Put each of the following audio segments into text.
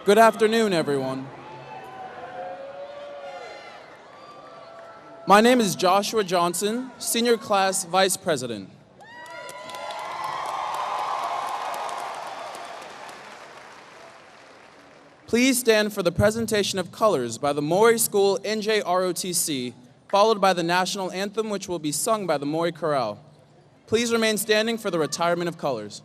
Good afternoon, everyone. My name is Joshua Johnson, Senior Class Vice President. Please stand for the presentation of colors by the Maury School NJROTC, followed by the national anthem, which will be sung by the Maury Chorale. Please remain standing for the retirement of colors.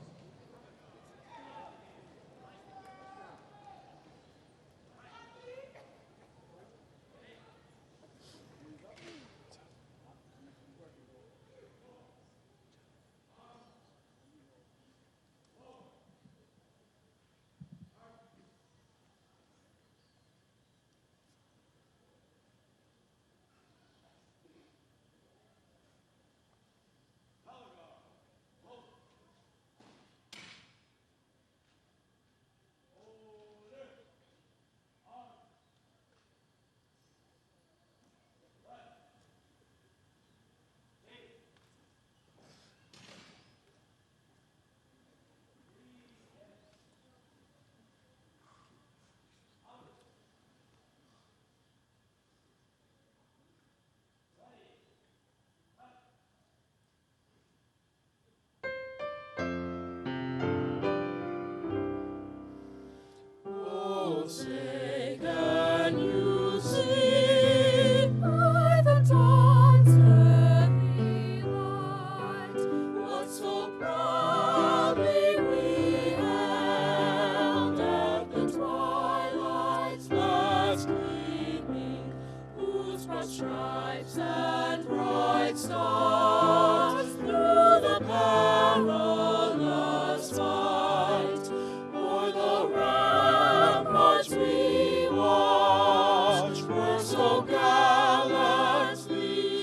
Stripes and bright stars through the perilous fight, o'er the ramparts we watch, were so gallantly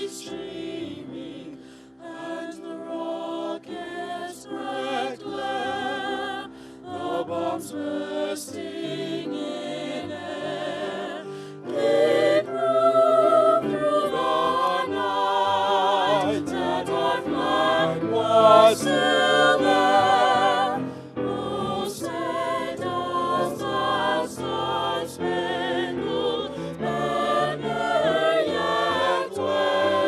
streaming, and the rockets' red glare, the bombs bursting in air, gave proof through the night that our flag was still there. Oh, say does the star-spangled banner yet wave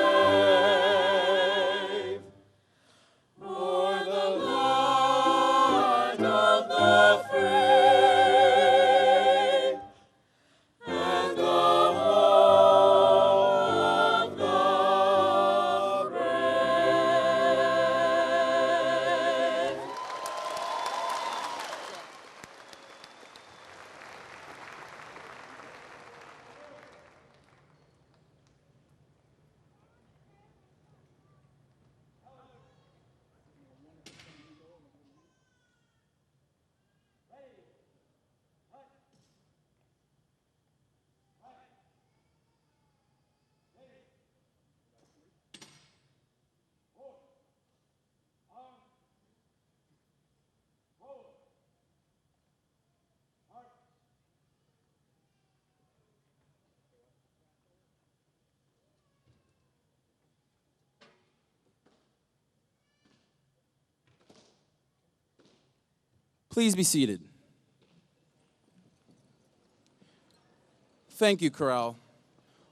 o'er the land of the free and the home of the brave? Please be seated. Thank you, Chorale.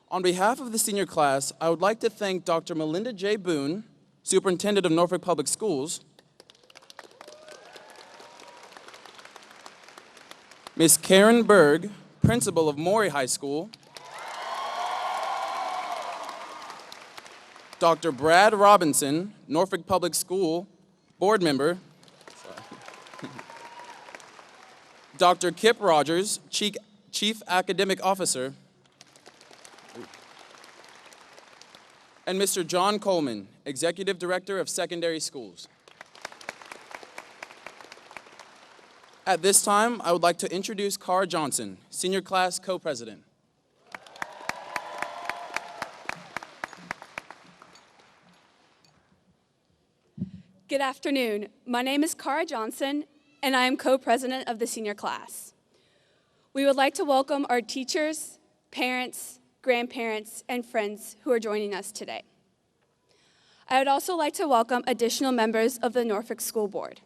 On behalf of the senior class, I would like to thank Dr. Melinda J. Boone, Superintendent of Norfolk Public Schools, Ms. Karen Berg, Principal of Maury High School, Dr. Brad Robinson, Norfolk Public School Board Member, Dr. Kip Rogers, Chief Academic Officer, and Mr. John Coleman, Executive Director of Secondary Schools. At this time, I would like to introduce Cara Johnson, Senior Class Co-President. Good afternoon. My name is Cara Johnson, and I am co-president of the senior class. We would like to welcome our teachers, parents, grandparents, and friends who are joining us today. I would also like to welcome additional members of the Norfolk School Board.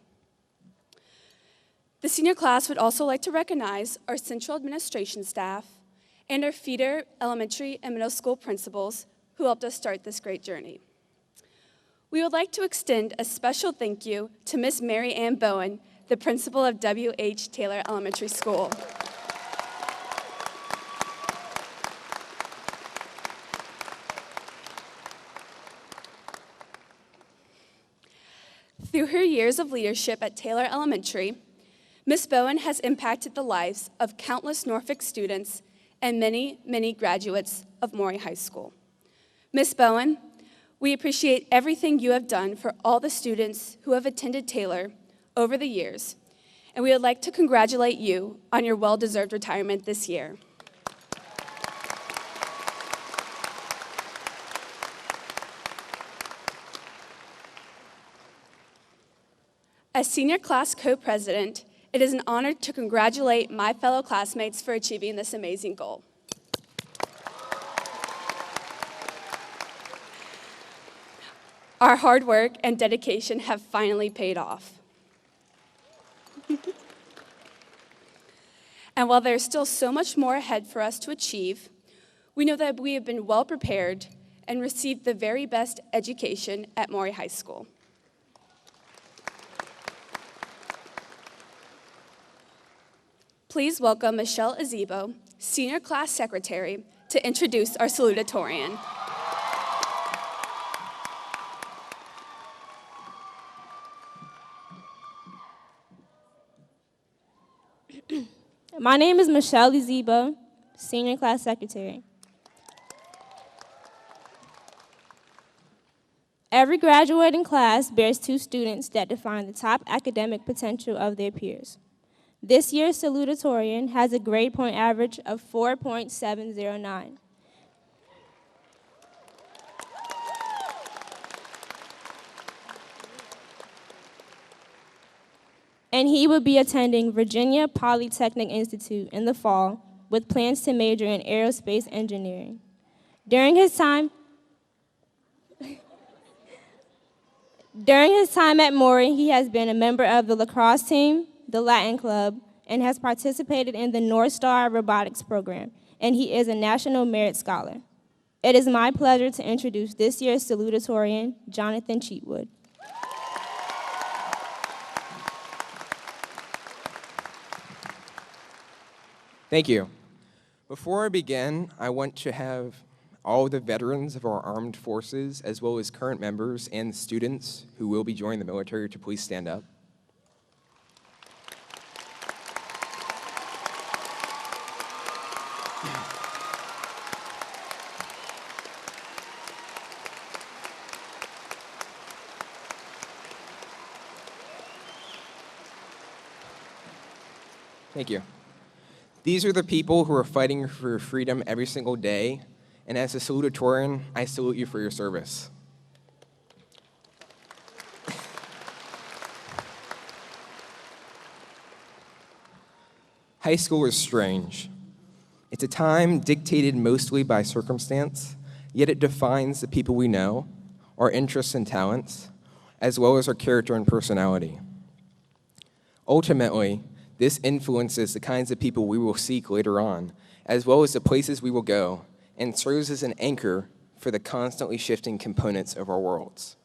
The senior class would also like to recognize our central administration staff and our feeder elementary and middle school principals who helped us start this great journey. We would like to extend a special thank you to Miss Mary Ann Bowen, the principal of W.H. Taylor Elementary School. Through her years of leadership at Taylor Elementary, Ms. Bowen has impacted the lives of countless Norfolk students and many, many graduates of Maury High School. Ms. Bowen, we appreciate everything you have done for all the students who have attended Taylor over the years, and we would like to congratulate you on your well-deserved retirement this year. As senior class co-president, it is an honor to congratulate my fellow classmates for achieving this amazing goal. Our hard work and dedication have finally paid off. And while there's still so much more ahead for us to achieve, we know that we have been well prepared and received the very best education at Maury High School. Please welcome Michelle Azebo, Senior Class Secretary, to introduce our Salutatorian. My name is Michelle Azebo, Senior Class Secretary. Every graduating class bears two students that define the top academic potential of their peers. This year's Salutatorian has a grade point average of 4.709. And he will be attending Virginia Polytechnic Institute in the fall with plans to major in aerospace engineering. During his time at Maury, he has been a member of the lacrosse team, the Latin Club, and has participated in the North Star Robotics program, and he is a National Merit Scholar. It is my pleasure to introduce this year's Salutatorian, Jonathan Cheatwood. Thank you. Before I begin, I want to have all the veterans of our armed forces, as well as current members and students who will be joining the military, to please stand up. Thank you. These are the people who are fighting for freedom every single day, and as a salutatorian, I salute you for your service. High school is strange. It's a time dictated mostly by circumstance, yet it defines the people we know, our interests and talents, as well as our character and personality. Ultimately, this influences the kinds of people we will seek later on, as well as the places we will go, and serves as an anchor for the constantly shifting components of our worlds.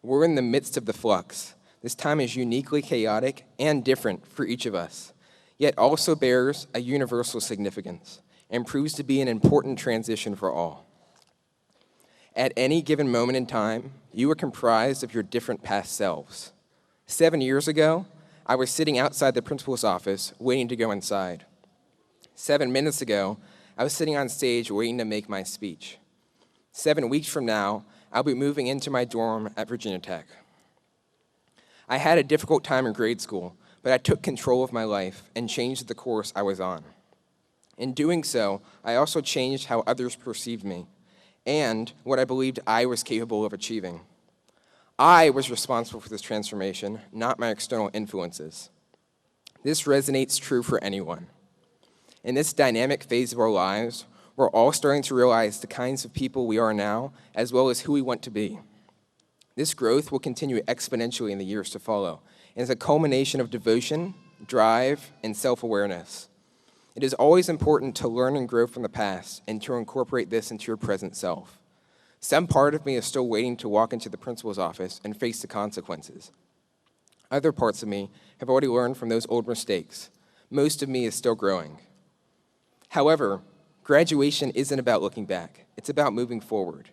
We're in the midst of the flux. This time is uniquely chaotic and different for each of us, yet also bears a universal significance and proves to be an important transition for all. At any given moment in time, you are comprised of your different past selves. 7 years ago, I was sitting outside the principal's office waiting to go inside. 7 minutes ago, I was sitting on stage waiting to make my speech. 7 weeks from now, I'll be moving into my dorm at Virginia Tech. I had a difficult time in grade school, but I took control of my life and changed the course I was on. In doing so, I also changed how others perceived me and what I believed I was capable of achieving. I was responsible for this transformation, not my external influences. This resonates true for anyone. In this dynamic phase of our lives, we're all starting to realize the kinds of people we are now, as well as who we want to be. This growth will continue exponentially in the years to follow, and is a culmination of devotion, drive, and self-awareness. It is always important to learn and grow from the past and to incorporate this into your present self. Some part of me is still waiting to walk into the principal's office and face the consequences. Other parts of me have already learned from those old mistakes. Most of me is still growing. However, graduation isn't about looking back. It's about moving forward.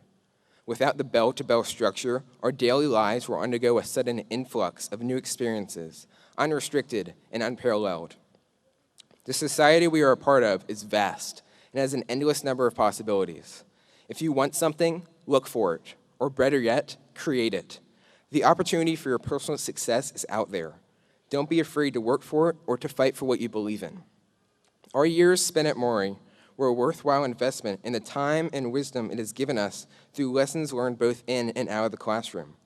Without the bell-to-bell structure, our daily lives will undergo a sudden influx of new experiences, unrestricted and unparalleled. The society we are a part of is vast and has an endless number of possibilities. If you want something, look for it, or better yet, create it. The opportunity for your personal success is out there. Don't be afraid to work for it or to fight for what you believe in. Our years spent at Maury were a worthwhile investment in the time and wisdom it has given us through lessons learned both in and out of the classroom.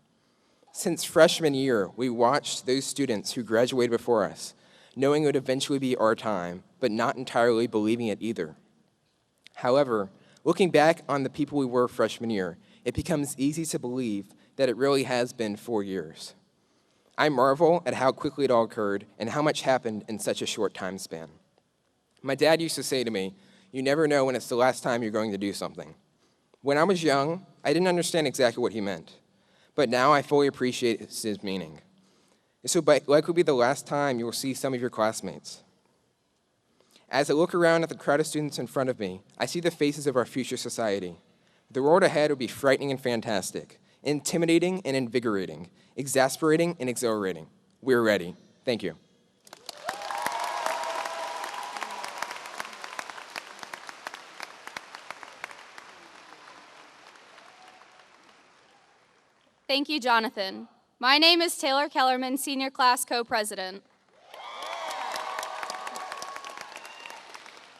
Since freshman year, we watched those students who graduated before us, knowing it would eventually be our time, but not entirely believing it either. However, looking back on the people we were freshman year, it becomes easy to believe that it really has been 4 years. I marvel at how quickly it all occurred and how much happened in such a short time span. My dad used to say to me, "You never know when it's the last time you're going to do something." When I was young, I didn't understand exactly what he meant, but now I fully appreciate his meaning. This will likely be the last time you will see some of your classmates. As I look around at the crowd of students in front of me, I see the faces of our future society. The road ahead will be frightening and fantastic, intimidating and invigorating, exasperating and exhilarating. We're ready. Thank you. Thank you, Jonathan. My name is Taylor Kellerman, Senior Class Co-President.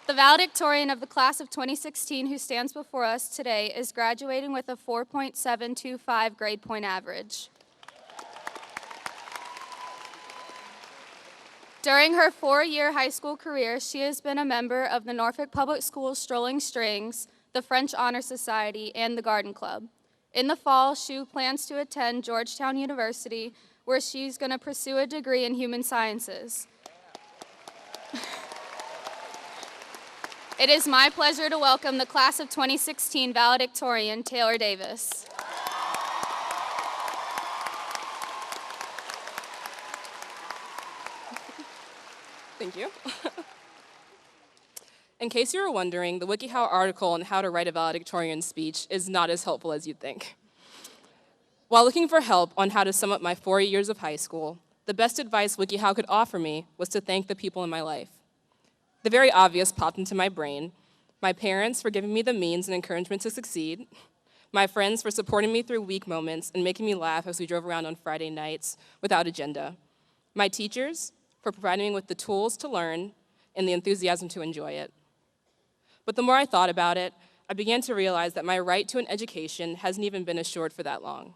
The Valedictorian of the class of 2016 who stands before us today is graduating with a 4.725 grade point average. During her 4-year high school career, she has been a member of the Norfolk Public Schools Strolling Strings, the French Honor Society, and the Garden Club. In the fall, she plans to attend Georgetown University, where she's going to pursue a degree in human sciences. It is my pleasure to welcome the class of 2016 valedictorian, Taylor Davis. Thank you. In case you were wondering, the WikiHow article on how to write a valedictorian speech is not as helpful as you'd think. While looking for help on how to sum up my 4 years of high school, the best advice WikiHow could offer me was to thank the people in my life. The very obvious popped into my brain: my parents for giving me the means and encouragement to succeed, my friends for supporting me through weak moments and making me laugh as we drove around on Friday nights without agenda, my teachers for providing me with the tools to learn and the enthusiasm to enjoy it. But the more I thought about it, I began to realize that my right to an education hasn't even been assured for that long.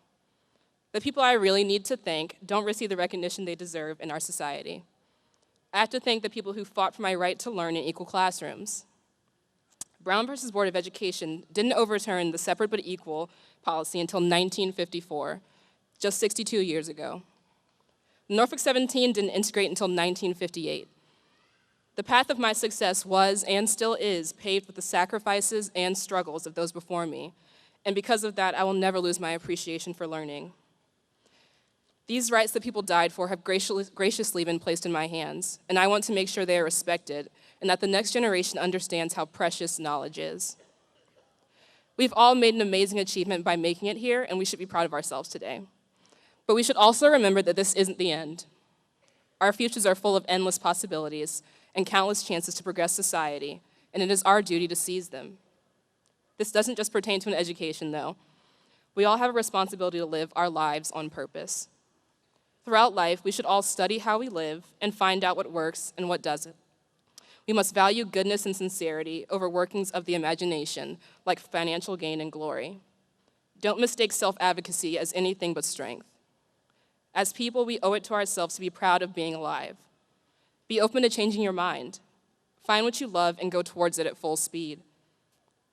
The people I really need to thank don't receive the recognition they deserve in our society. I have to thank the people who fought for my right to learn in equal classrooms. Brown versus Board of Education didn't overturn the separate but equal policy until 1954, just 62 years ago. Norfolk 17 didn't integrate until 1958. The path of my success was, and still is, paved with the sacrifices and struggles of those before me, and because of that, I will never lose my appreciation for learning. These rights that people died for have graciously been placed in my hands, and I want to make sure they are respected, and that the next generation understands how precious knowledge is. We've all made an amazing achievement by making it here, and we should be proud of ourselves today. But we should also remember that this isn't the end. Our futures are full of endless possibilities and countless chances to progress society, and it is our duty to seize them. This doesn't just pertain to an education, though. We all have a responsibility to live our lives on purpose. Throughout life, we should all study how we live and find out what works and what doesn't. We must value goodness and sincerity over workings of the imagination, like financial gain and glory. Don't mistake self-advocacy as anything but strength. As people, we owe it to ourselves to be proud of being alive. Be open to changing your mind. Find what you love and go towards it at full speed.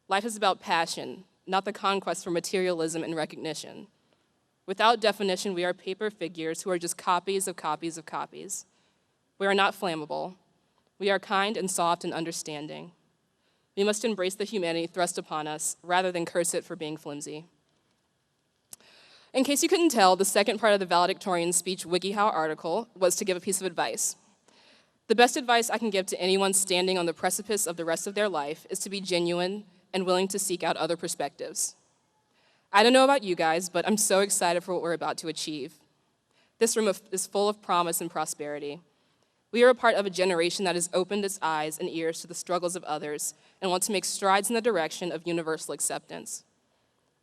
Life is about passion, not the conquest for materialism and recognition. Without definition, we are paper figures who are just copies of copies of copies. We are not flammable. We are kind and soft and understanding. We must embrace the humanity thrust upon us rather than curse it for being flimsy. In case you couldn't tell, the second part of the valedictorian speech WikiHow article was to give a piece of advice. The best advice I can give to anyone standing on the precipice of the rest of their life is to be genuine and willing to seek out other perspectives. I don't know about you guys, but I'm so excited for what we're about to achieve. This room is full of promise and prosperity. We are a part of a generation that has opened its eyes and ears to the struggles of others and wants to make strides in the direction of universal acceptance.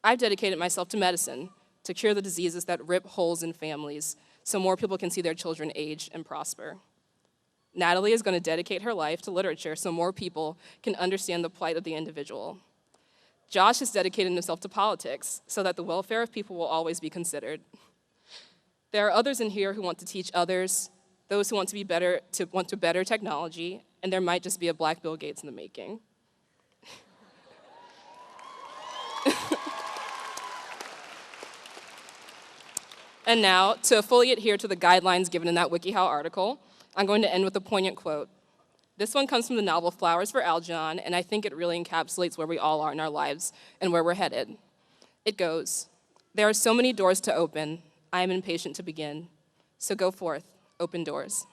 I've dedicated myself to medicine to cure the diseases that rip holes in families so more people can see their children age and prosper. Natalie is going to dedicate her life to literature so more people can understand the plight of the individual. Josh has dedicated himself to politics so that the welfare of people will always be considered. There are others in here who want to teach others, those who want to better technology, and there might just be a Black Bill Gates in the making. And now, to fully adhere to the guidelines given in that WikiHow article, I'm going to end with a poignant quote. This one comes from the novel Flowers for Algernon, and I think it really encapsulates where we all are in our lives and where we're headed. It goes, "There are so many doors to open. I am impatient to begin. So go forth, open doors."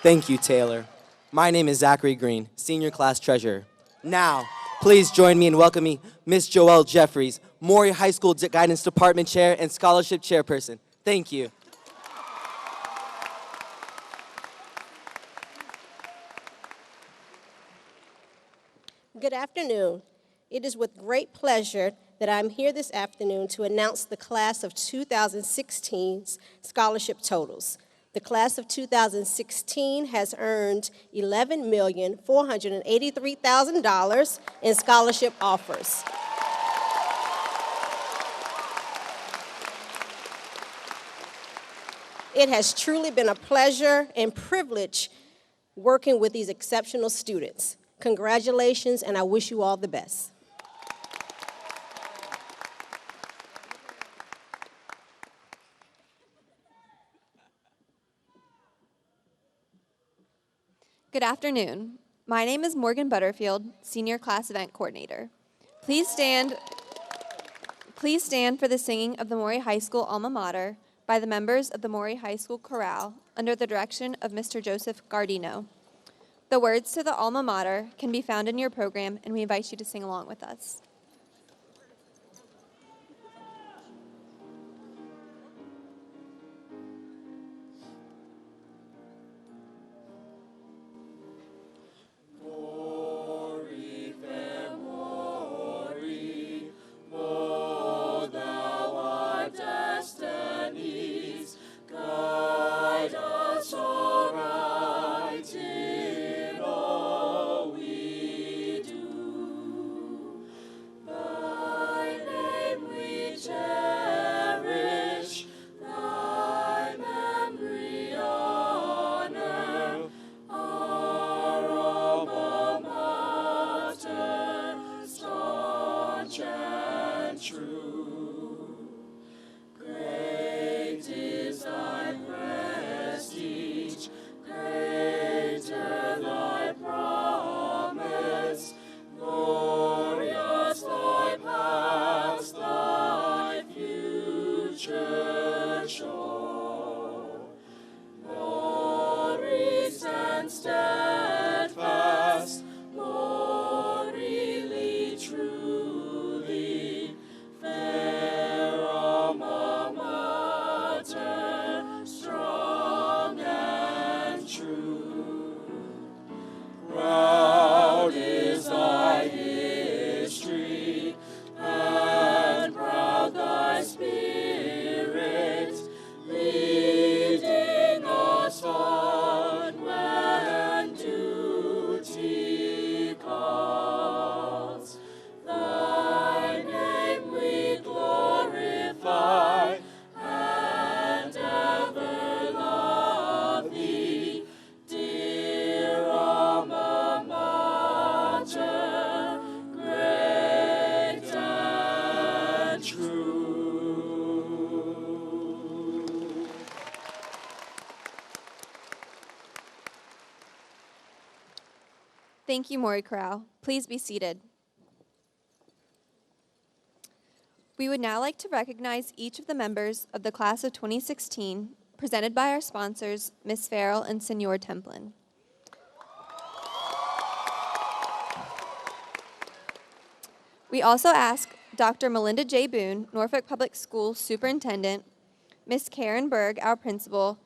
Thank you, Taylor. My name is Zachary Green, senior class treasurer. Now, please join me in welcoming Miss Joelle Jeffries, Maury High School Guidance Department Chair and Scholarship Chairperson. Thank you. Good afternoon. It is with great pleasure that I'm here this afternoon to announce the class of 2016's scholarship totals. The class of 2016 has earned $11,483,000 in scholarship offers. It has truly been a pleasure and privilege working with these exceptional students. Congratulations, and I wish you all the best. Good afternoon. My name is Morgan Butterfield, Senior Class Event Coordinator. Please stand for the singing of the Maury High School Alma Mater by the members of the Maury High School Chorale under the direction of Mr. Joseph Gardino. The words to the Alma Mater can be found in your program, and we invite you to sing along with us. Thank you, Maury Corral. Please be seated. We would now like to recognize each of the members of the class of 2016, presented by our sponsors, Ms. Farrell and Senor Templin. We also ask Dr. Melinda J. Boone, Norfolk Public Schools Superintendent, Ms. Karen Berg, our principal,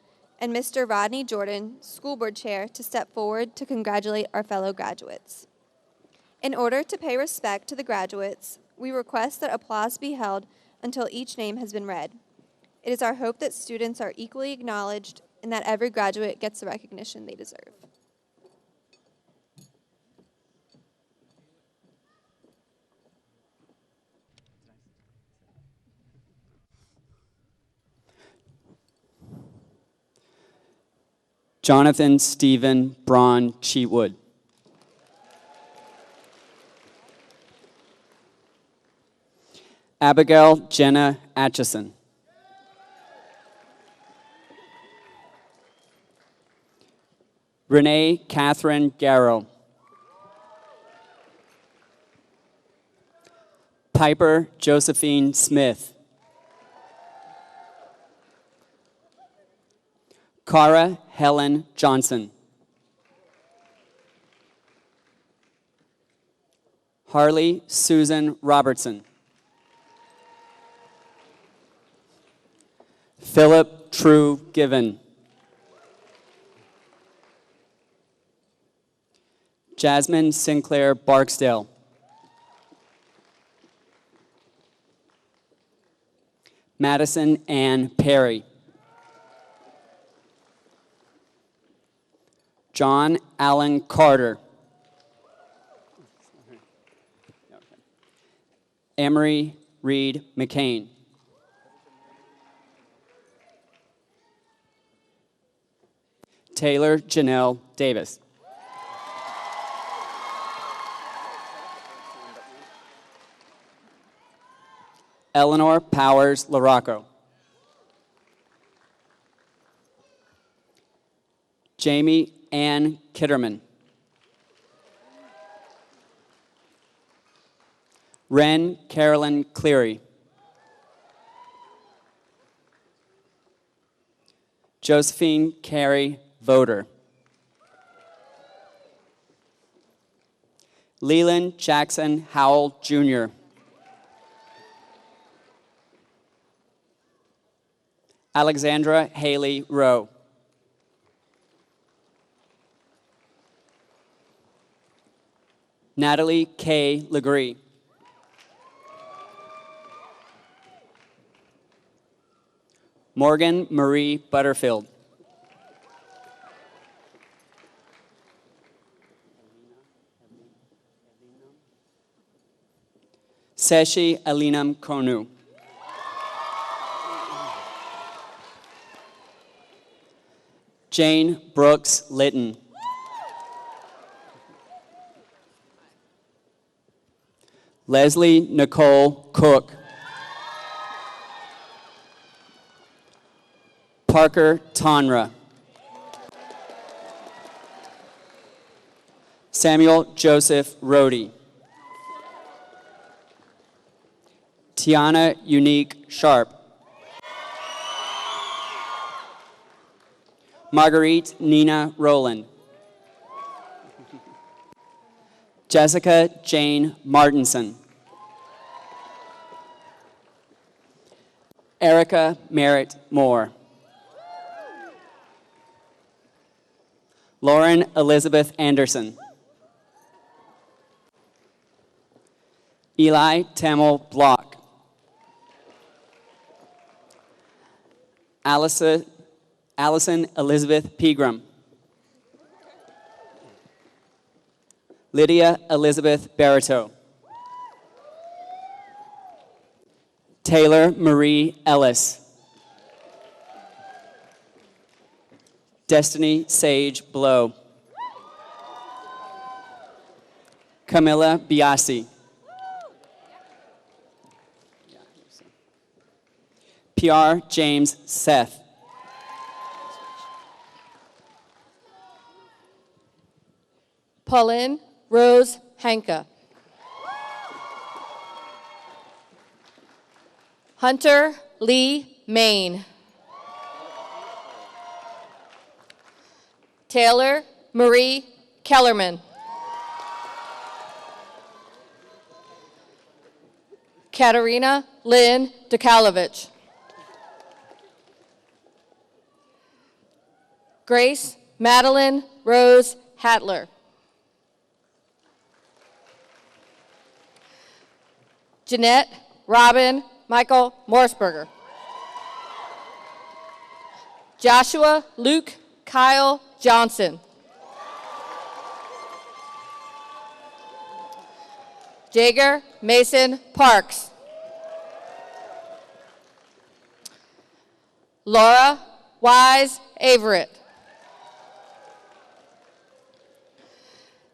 and Mr. Rodney Jordan, School Board Chair, to step forward to congratulate our fellow graduates. In order to pay respect to the graduates, we request that applause be held until each name has been read. It is our hope that students are equally acknowledged and that every graduate gets the recognition they deserve. Jonathan Stephen Braun Cheatwood. Abigail Jenna Atchison. Renee Catherine Garrow. Piper Josephine Smith. Cara Helen Johnson. Harley Susan Robertson. Philip True Given. Jasmine Sinclair Barksdale. Madison Ann Perry. John Allen Carter. Emery Reed McCain. Taylor Janelle Davis. Eleanor Powers LaRocco. Jamie Ann Kitterman. Wren Carolyn Cleary. Josephine Carey Voter. Leland Jackson Howell Jr. Alexandra Haley Rowe. Natalie K. Legree. Morgan Marie Butterfield. Seshi Alinam Konu. Jane Brooks Litton. Leslie Nicole Cook. Parker Tonra. Samuel Joseph Rohde. Tiana Unique Sharp. Marguerite Nina Rowland. Jessica Jane Martinson. Erica Merritt Moore. Lauren Elizabeth Anderson. Eli Tamil Block. Allison Elizabeth Pegram. Lydia Elizabeth Barito. Taylor Marie Ellis. Destiny Sage Blow. Camilla Biasi. PR James Seth. Pauline Rose Hanka. Hunter Lee Main. Taylor Marie Kellerman. Katerina Lynn Dukalovich. Grace Madeline Rose Hatler. Jeanette Robin Michael Morsberger. Joshua Luke Kyle Johnson. Jager Mason Parks. Laura Wise Averett.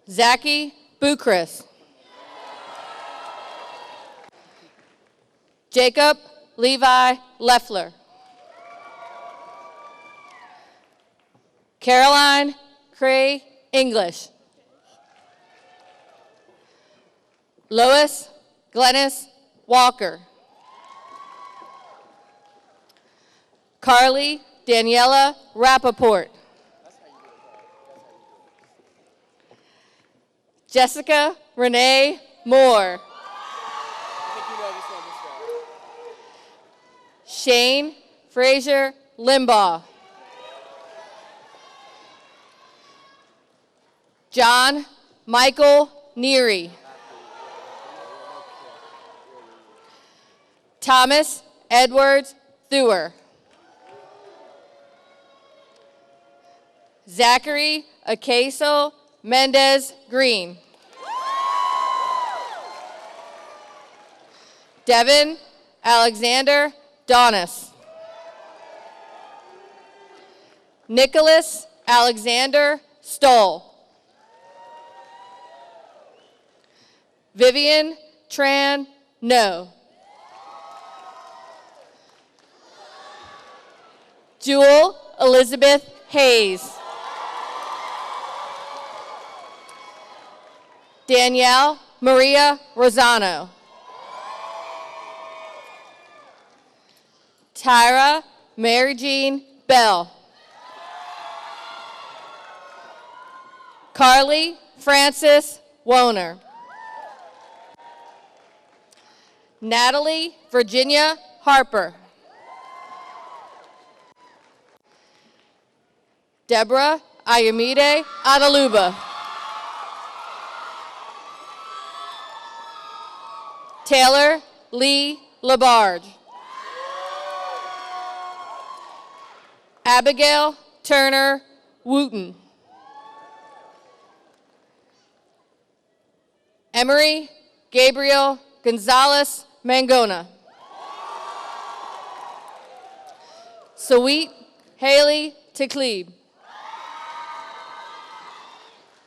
Zachy Buchris. Jacob Levi Leffler. Caroline Cray English. Lois Glennis Walker. Carly Daniela Rappaport. Jessica Renee Moore. Shane Frazier Limbaugh. John Michael Neary. Thomas Edwards Thuer. Zachary Acaso Mendez Green. Devin Alexander Donis. Nicholas Alexander Stoll. Vivian Tran No. Jewel Elizabeth Hayes. Danielle Maria Rosano. Tyra Mary Jean Bell. Carly Frances Woner. Natalie Virginia Harper. Deborah Ayumide Adaluba. Taylor Lee Labarge. Abigail Turner Wooten. Emery Gabriel Gonzalez Mangona. Sweet Haley Teclebe.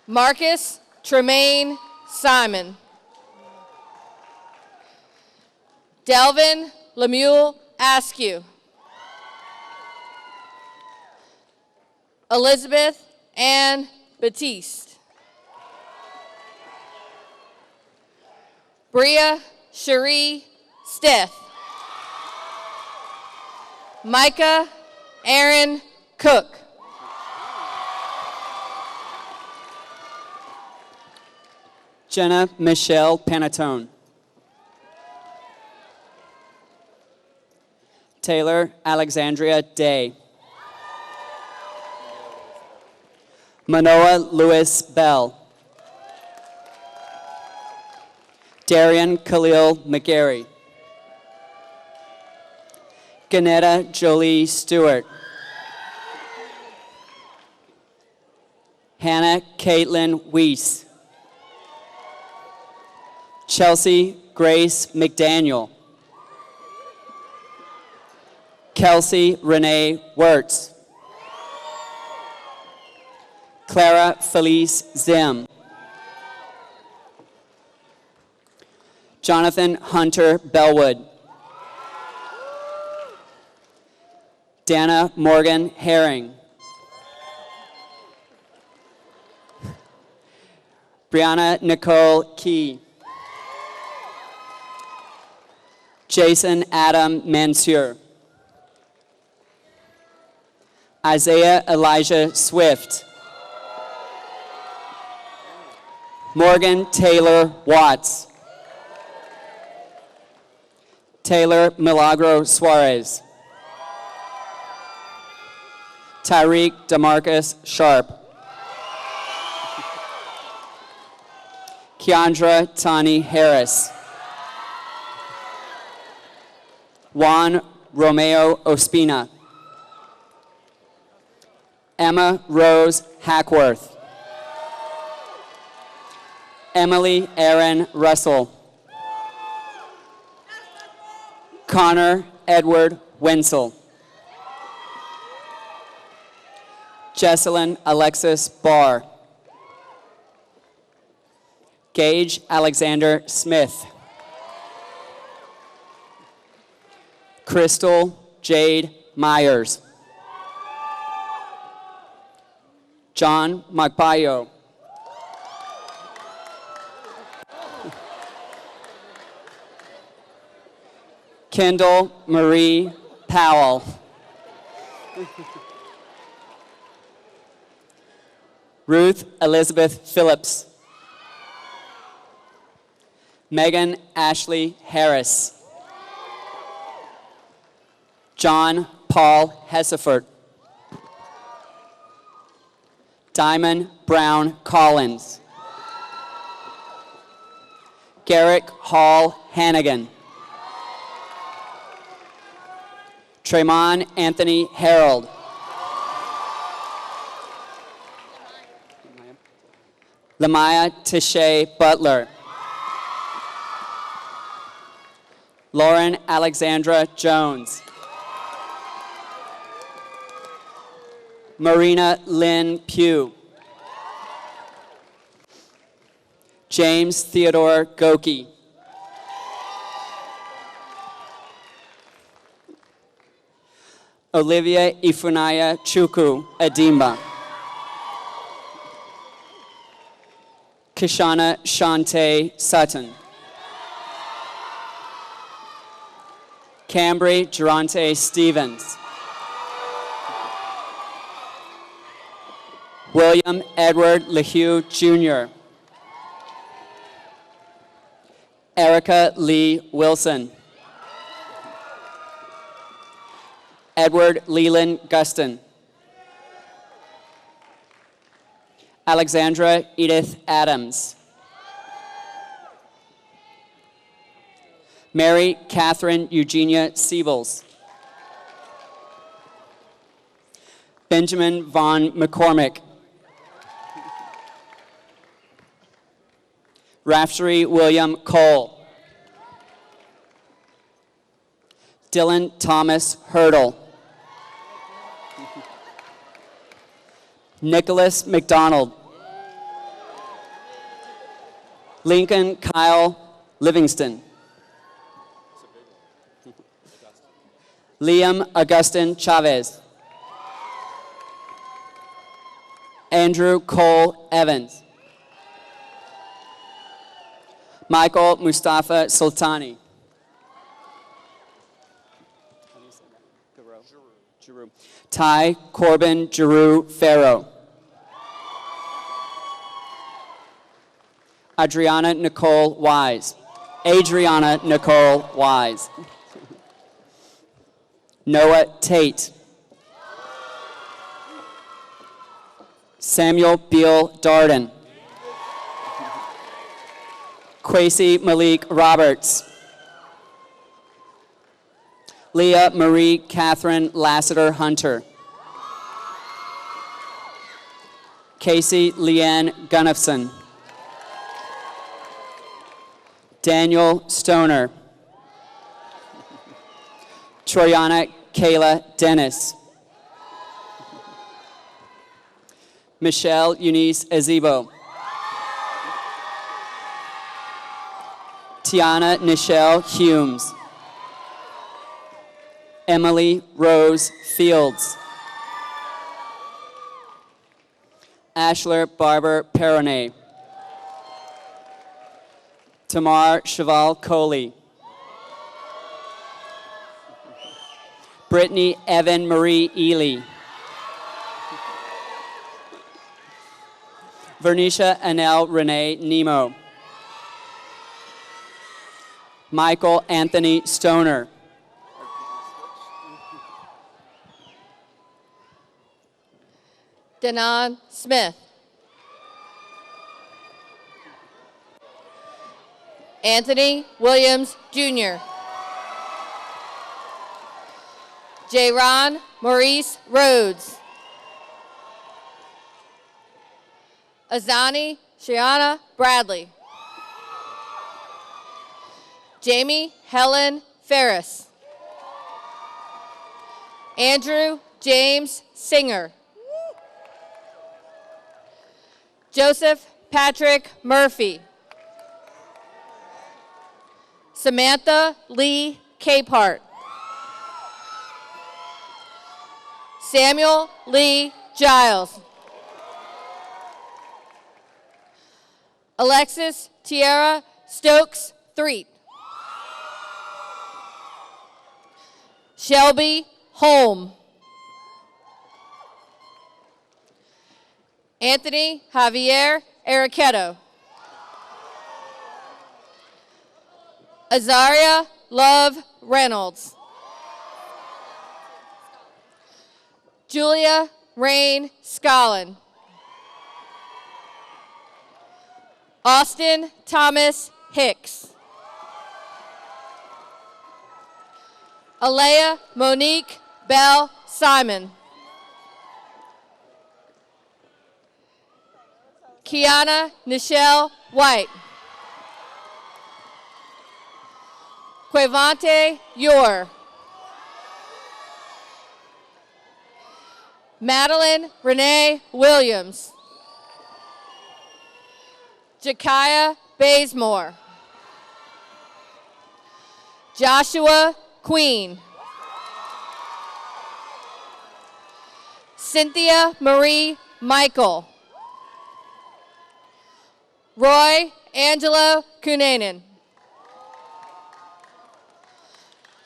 Marcus Tremaine Simon. Delvin Lemuel Askew. Elizabeth Ann Batiste. Bria Cherie Stith. Micah Aaron Cook. Jenna Michelle Panatone. Taylor Alexandria Day. Manoa Lewis Bell. Darian Khalil McGarry. Ganetta Jolie Stewart. Hannah Caitlin Weiss. Chelsea Grace McDaniel. Kelsey Renee Wirtz. Clara Felice Zim. Jonathan Hunter Bellwood. Dana Morgan Herring. Brianna Nicole Key. Jason Adam Mansur. Isaiah Elijah Swift. Morgan Taylor Watts. Taylor Milagro Suarez. Tyreek Demarcus Sharp. Keandra Tani Harris. Juan Romeo Ospina. Emma Rose Hackworth. Emily Aaron Russell. Connor Edward Wenzel. Jesselyn Alexis Barr. Gage Alexander Smith. Crystal Jade Myers. John Magbayo. Kendall Marie Powell. Ruth Elizabeth Phillips. Megan Ashley Harris. John Paul Hessefort. Diamond Brown Collins. Garrick Hall Hannigan. Tremon Anthony Harold. Lamaya Tishay Butler. Lauren Alexandra Jones. Marina Lynn Pugh. James Theodore Goki. Olivia Ifunaya Chukwu Adimba. Kishana Shante Sutton. Cambry Geronte Stevens. William Edward LeHue Jr. Erica Lee Wilson. Edward Leland Guston. Alexandra Edith Adams. Mary Catherine Eugenia Siebels. Benjamin Von McCormick. Rafshery William Cole. Dylan Thomas Hurdle. Nicholas McDonald. Lincoln Kyle Livingston. Liam Augustin Chavez. Andrew Cole Evans. Michael Mustafa Sultani. Giroux. Ty Corbin Giroux Farrow. Adriana Nicole Wise. Noah Tate. Samuel Beal Darden. Quasi Malik Roberts. Leah Marie Catherine Lassiter Hunter. Casey Leanne Gunnifson. Daniel Stoner. Troyana Kayla Dennis. Michelle Eunice Ezebo. Tiana Nichelle Humes. Emily Rose Fields. Ashler Barber Perronnet. Tamar Cheval Coley. Brittany Evan Marie Ely. Vernisha Anel Renee Nemo. Michael Anthony Stoner. Denon Smith. Anthony Williams, Jr. J-Ron Maurice Rhodes. Azani Shiana Bradley. Jamie Helen Ferris. Andrew James Singer. Joseph Patrick Murphy. Samantha Lee Capehart. Samuel Lee Giles. Alexis Tierra Stokes Threet. Shelby Holm. Anthony Javier Araqueto. Azaria Love Reynolds. Julia Rain Scollin. Austin Thomas Hicks. Alea Monique Bell Simon. Kiana Nichelle White. Quavante Yor. Madeline Renee Williams. Jakaya Bazemore. Joshua Queen. Cynthia Marie Michael. Roy Angelo Kunanen.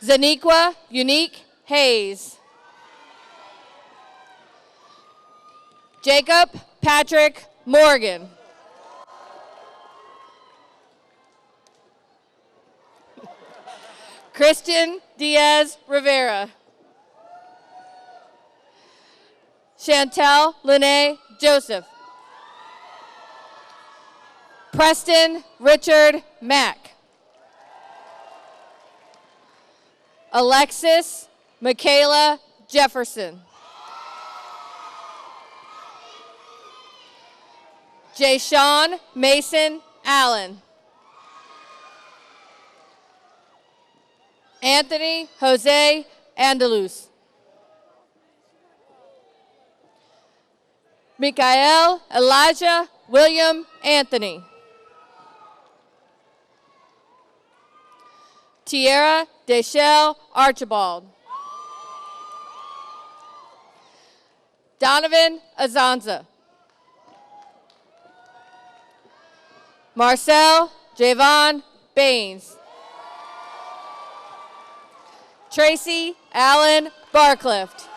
Zaniqua Unique Hayes. Jacob Patrick Morgan. Christian Diaz Rivera. Chantel Lene Joseph. Preston Richard Mack. Alexis Michaela Jefferson. Jayshawn Mason Allen. Anthony Jose Andaluz. Mikael Elijah William Anthony. Tierra Deshelle Archibald. Donovan Azanza. Marcel Javon Baines. Tracy Allen Barclift.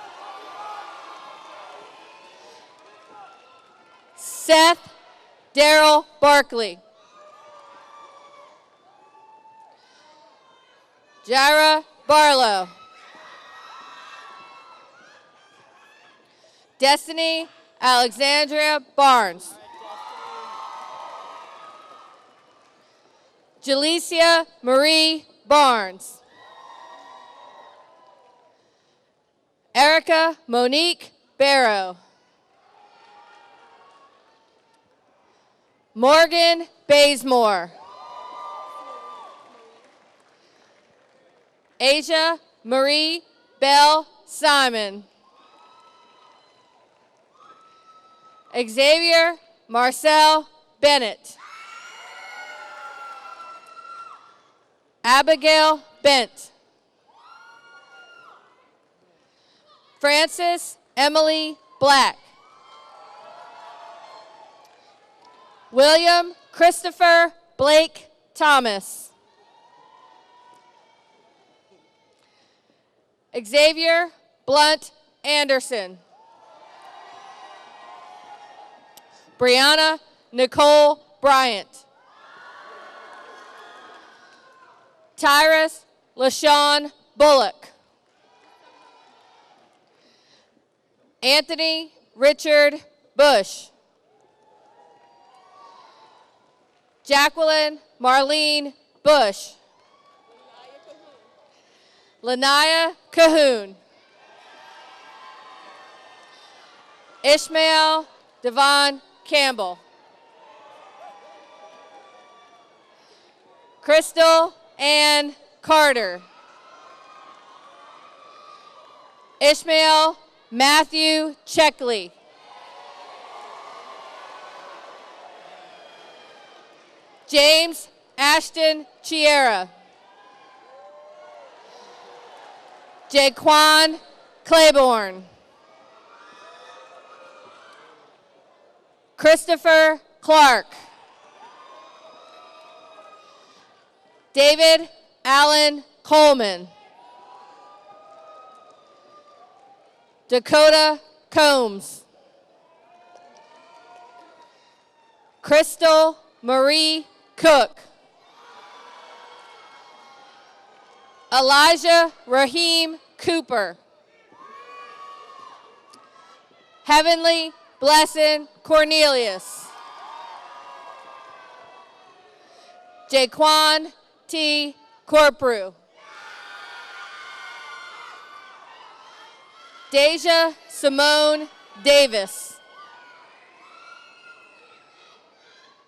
Seth Darrell Barkley. Jara Barlow. Destiny Alexandria Barnes. Jalecia Marie Barnes. Erica Monique Barrow. Morgan Bazemore. Asia Marie Bell Simon. Xavier Marcel Bennett. Abigail Bent. Frances Emily Black. William Christopher Blake Thomas. Xavier Blunt Anderson. Brianna Nicole Bryant. Tyrus LaShawn Bullock. Anthony Richard Bush. Jacqueline Marlene Bush. Lanaya Cahoon. Ishmael Devon Campbell. Crystal Ann Carter. Ishmael Matthew Checkley. James Ashton Chiera. Jaquan Claiborne. Christopher Clark. David Allen Coleman. Dakota Combs. Crystal Marie Cook. Elijah Raheem Cooper. Heavenly Blessing Cornelius. Jaquan T. Corprew. Deja Simone Davis.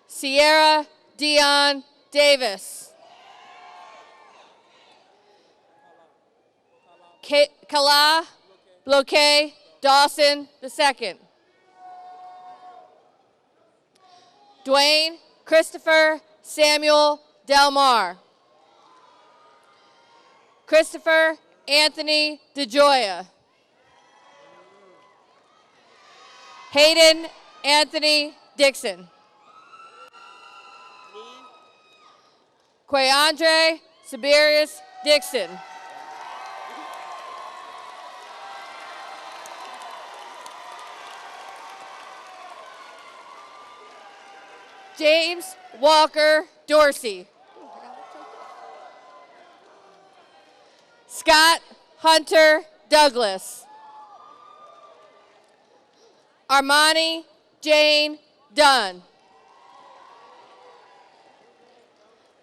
Sierra Dion Davis. Kala Bloquet Dawson II. Dwayne Christopher Samuel Delmar. Christopher Anthony DeJoya. Hayden Anthony Dixon. Quayandre Siberius Dixon. James Walker Dorsey. Scott Hunter Douglas. Armani Jane Dunn.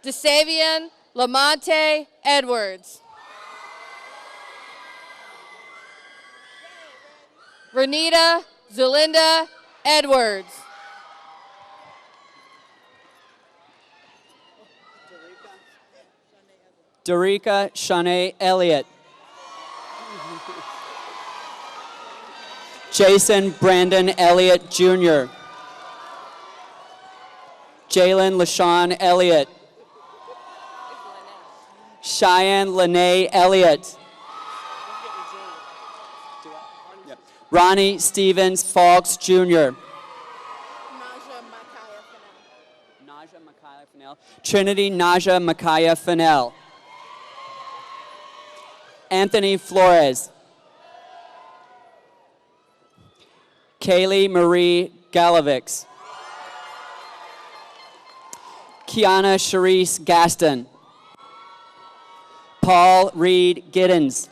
DeSavian Lamonte Edwards. Renita Zulinda Edwards. Dorica Shanae Elliott. Jason Brandon Elliott Jr. Jalen LaShawn Elliott. Cheyenne Lene Elliott. Ronnie Stevens Falks Jr. Trinity Naja Micaiah Fennell. Anthony Flores. Kaylee Marie Galovics. Kiana Charisse Gaston. Paul Reed Giddens.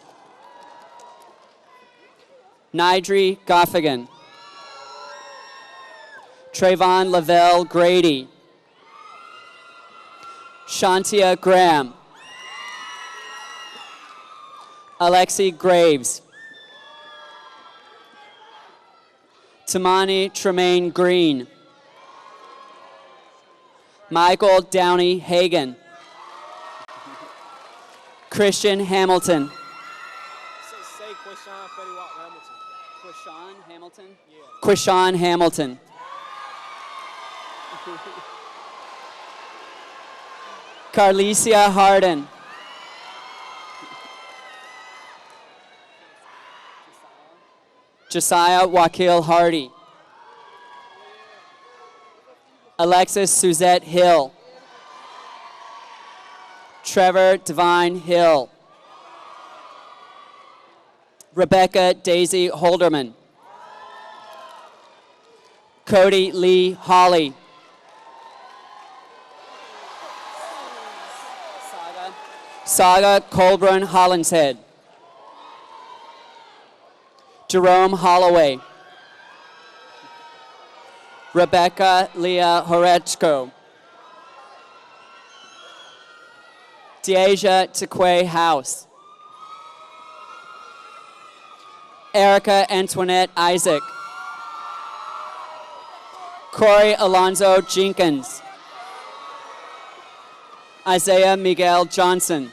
Nidri Goffigan. Trayvon Lavelle Grady. Shantia Graham. Alexi Graves. Tamani Tremaine Green. Michael Downey Hagan. Christian Hamilton. Say Quishan Fetty Walker Hamilton. Quishan Hamilton? Yeah. Quishan Hamilton. Carlicia Harden. Josiah Wakil Hardy. Alexis Suzette Hill. Trevor Devine Hill. Rebecca Daisy Holderman. Cody Lee Hawley. Saga Colburn Hollinshead. Jerome Holloway. Rebecca Leah Horechko. Deasia Tequay House. Erica Antoinette Isaac. Corey Alonzo Jenkins. Isaiah Miguel Johnson.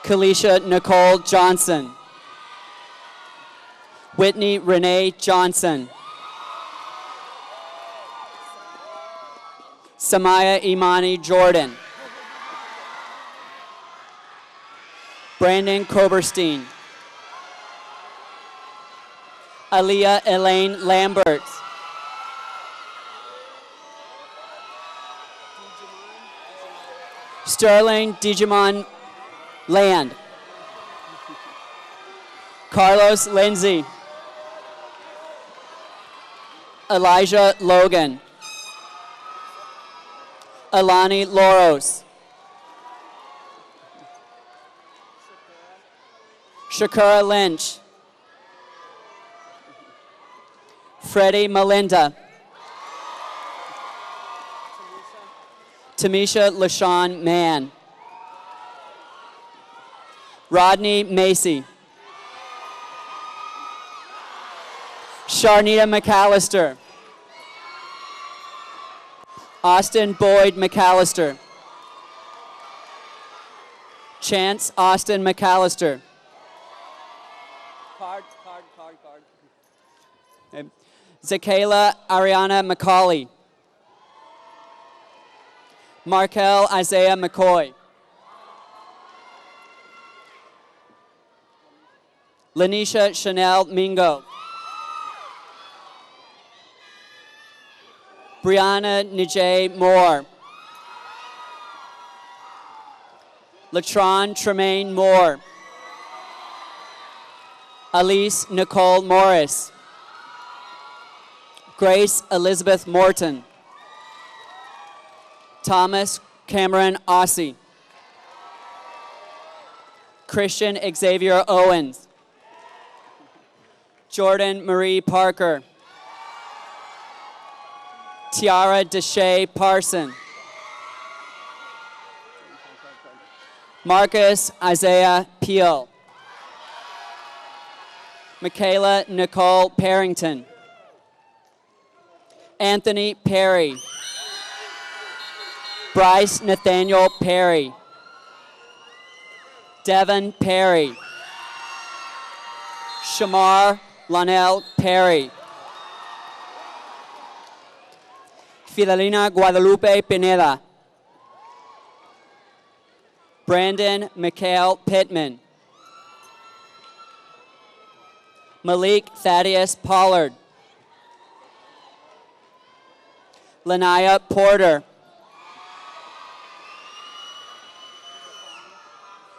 Kalisha Nicole Johnson. Whitney Renee Johnson. Samaya Imani Jordan. Brandon Koberstein. Aaliyah Elaine Lambert. Sterling Digimon Land. Carlos Lindsay. Elijah Logan. Alani Loros. Shakura Lynch. Freddie Melinda. Tamisha LaShawn Mann. Rodney Macy. Sharnita McAllister. Austin Boyd McAllister. Chance Austin McAllister. Card. Okay. Zakayla Ariana McCauley. Markel Isaiah McCoy. Lanisha Chanel Mingo. Brianna Nijay Moore. Latron Tremaine Moore. Elise Nicole Morris. Grace Elizabeth Morton. Thomas Cameron Ossie. Christian Xavier Owens. Jordan Marie Parker. Tiara Deshay Parson. Marcus Isaiah Peel. Michaela Nicole Parrington. Anthony Perry. Bryce Nathaniel Perry. Devin Perry. Shamar Lonell Perry. Fidelina Guadalupe Pineda. Brandon Mikhail Pittman. Malik Thaddeus Pollard. Lanaya Porter.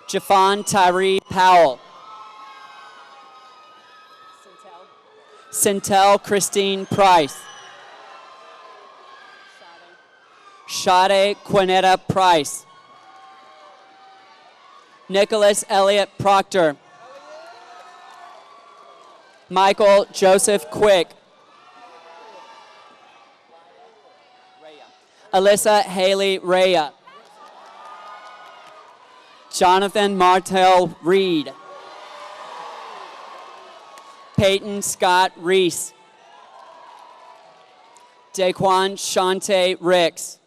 Jafon Tyree Powell. Centel Christine Price. Shade Quinetta Price. Nicholas Elliott Proctor. Michael Joseph Quick. Alyssa Haley Rhea. Jonathan Martel Reed. Peyton Scott Reese. Daquan Shante Ricks.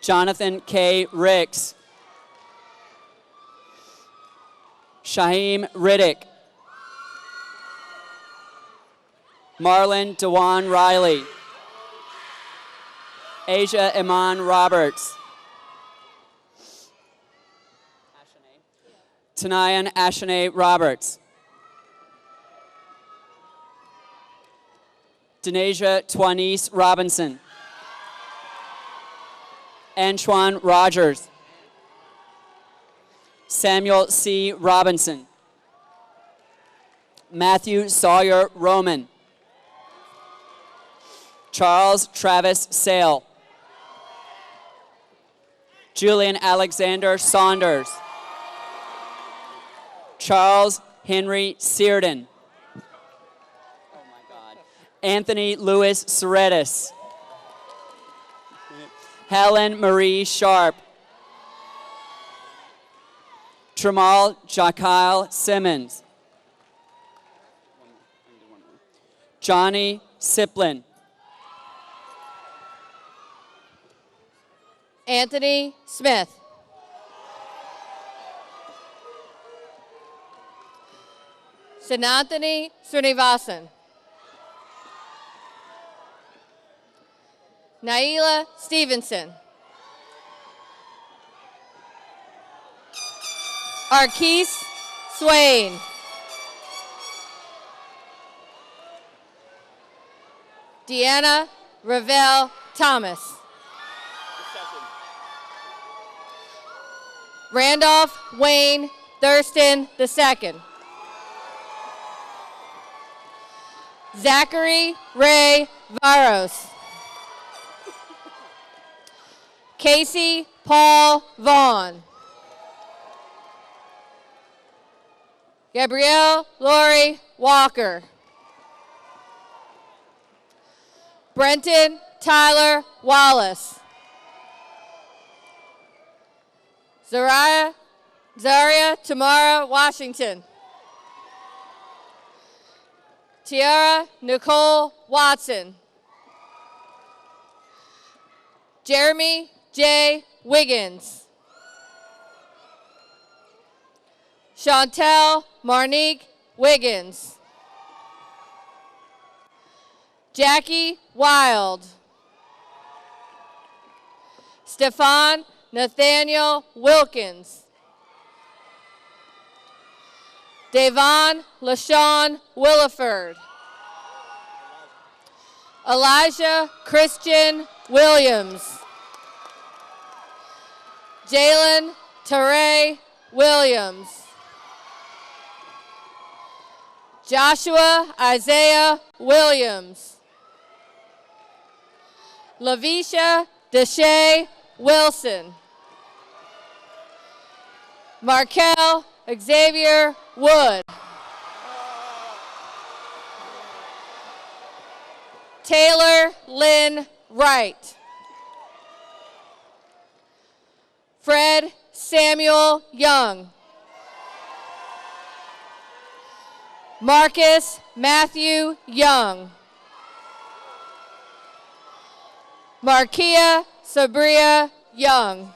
Jonathan K. Ricks. Shaheem Riddick. Marlon Dewan Riley. Asia Iman Roberts. Tanayan Ashane Roberts. Denasia Twanise Robinson. Antoine Rogers. Samuel C. Robinson. Matthew Sawyer Roman. Charles Travis Sale. Julian Alexander Saunders. Charles Henry Searden. Anthony Louis Soretis. Helen Marie Sharp. Tramal Jakile Simmons. Johnny Siplin. Anthony Smith. Sananthony Srinivasan. Naila Stevenson. Arquise Swain. Deanna Ravel Thomas. Randolph Wayne Thurston II. Zachary Ray Varos. Casey Paul Vaughn. Gabrielle Lori Walker. Brenton Tyler Wallace. Zaria Tamara Washington. Tiara Nicole Watson. Jeremy J. Wiggins. Chantel Marnique Wiggins. Jackie Wild. Stefan Nathaniel Wilkins. Davon LaShawn Williford. Elijah Christian Williams. Jalen Teray Williams. Joshua Isaiah Williams. Lavisha Deshae Wilson. Markel Xavier Wood. Taylor Lynn Wright. Fred Samuel Young. Marcus Matthew Young. Markia Sabria Young.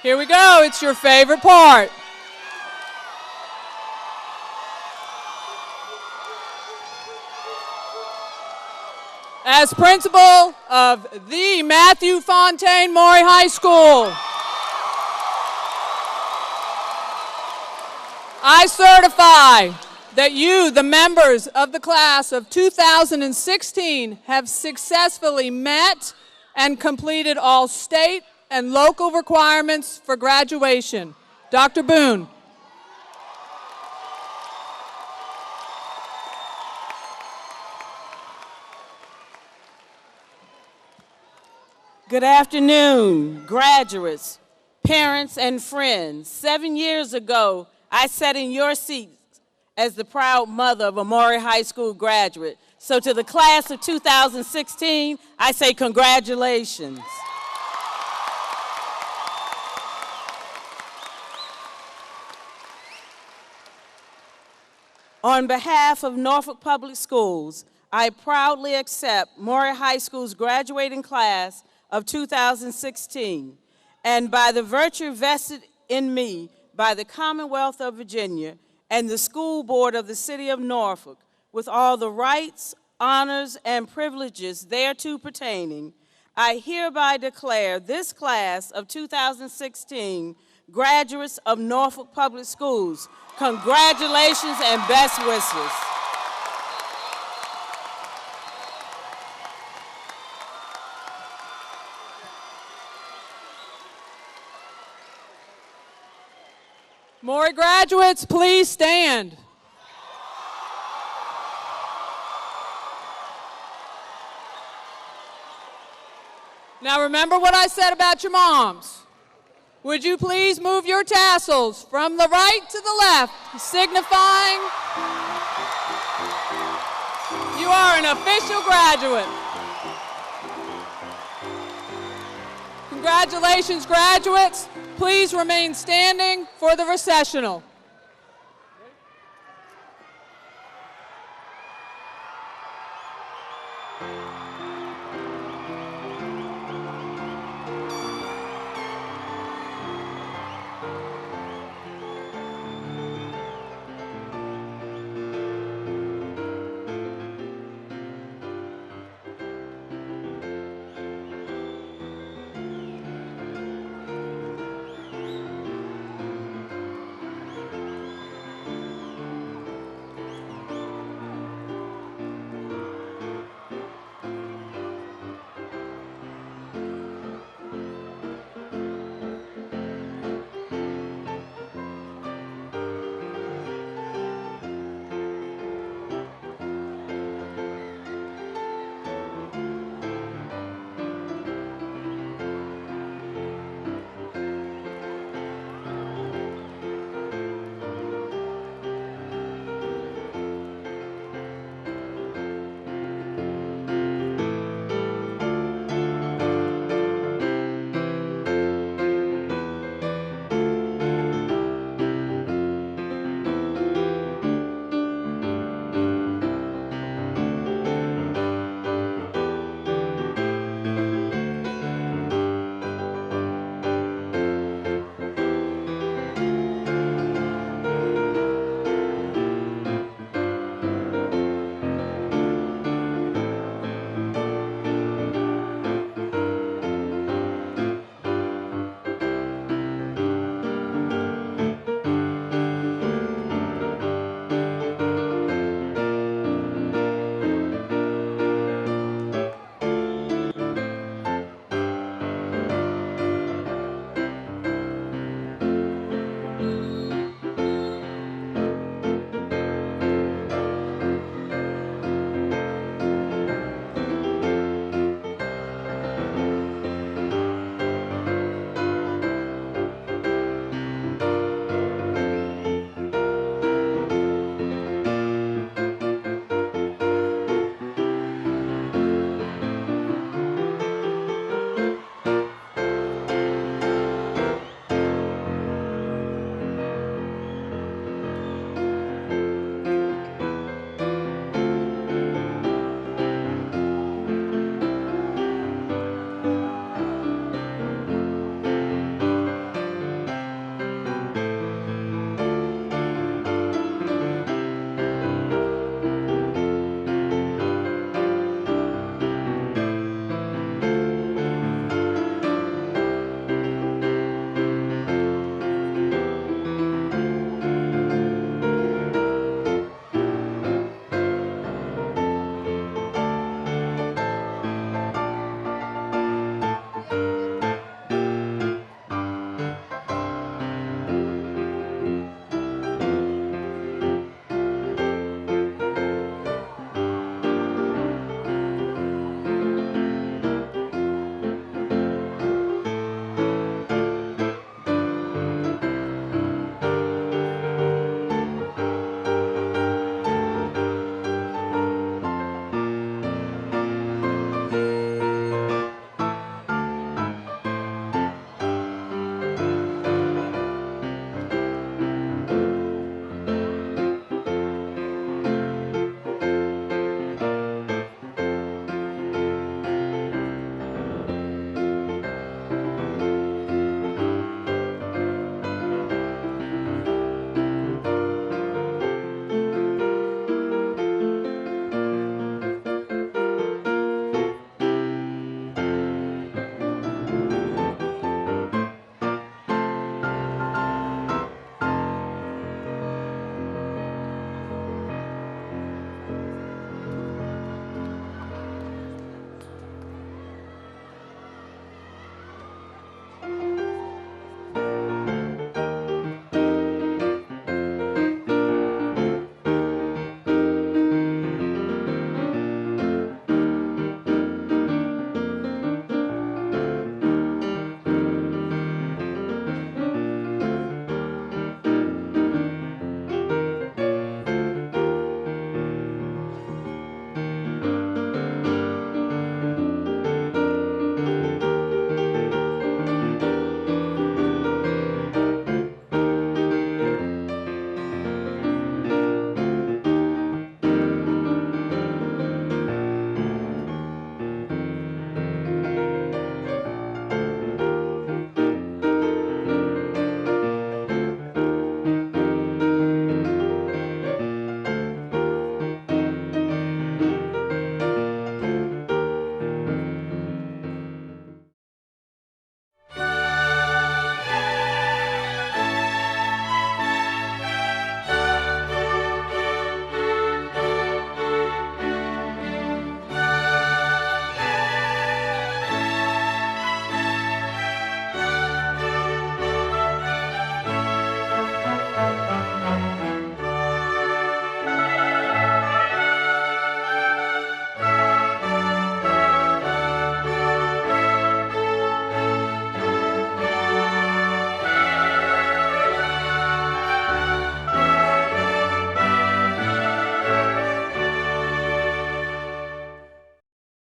Here we go. It's your favorite part. As principal of the Matthew Fontaine Maury High School, I certify that you, the members of the class of 2016, have successfully met and completed all state and local requirements for graduation. Dr. Boone. Good afternoon, graduates, parents, and friends. 7 years ago, I sat in your seats as the proud mother of a Maury High School graduate. So to the class of 2016, I say congratulations. On behalf of Norfolk Public Schools, I proudly accept Maury High School's graduating class of 2016, and by the virtue vested in me by the Commonwealth of Virginia and the School Board of the City of Norfolk, with all the rights, honors, and privileges thereto pertaining, I hereby declare this class of 2016 graduates of Norfolk Public Schools. Congratulations and best wishes. Maury graduates, please stand. Now remember what I said about your moms. Would you please move your tassels from the right to the left, signifying you are an official graduate. Congratulations, graduates. Please remain standing for the recessional.